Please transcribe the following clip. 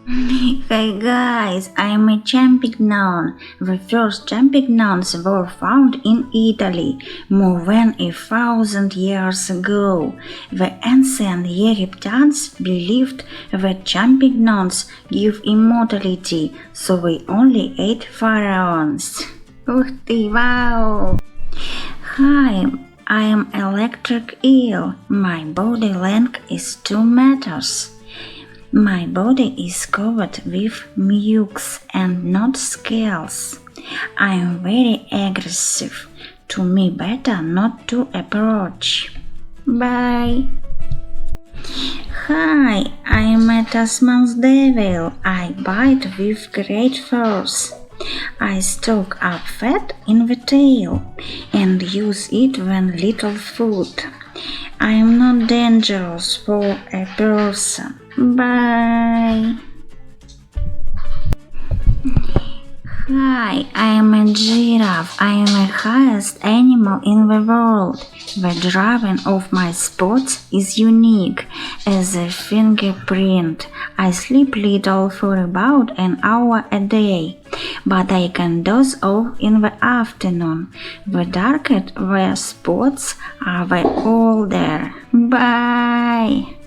Hey guys, I am a champignon. The first champignons were found in Italy more than 1,000 years ago. The ancient Egyptians believed that champignons give immortality, so they only ate pharaohs. Wow! Hi, I am electric eel. My body length is 2 meters. My body is covered with mucus and not scales. I am very aggressive. To me better not to approach. Bye. Hi, I am a Tasman's devil. I bite with great force. I stock up fat in the tail and use it when little food. I am not dangerous for a person. Bye. Hi, I am a giraffe. I am the highest animal in the world. The drawing of my spots is unique as a fingerprint. I sleep little for about an hour a day, but I can doze off in the afternoon. The darker the spots are, the older. Bye.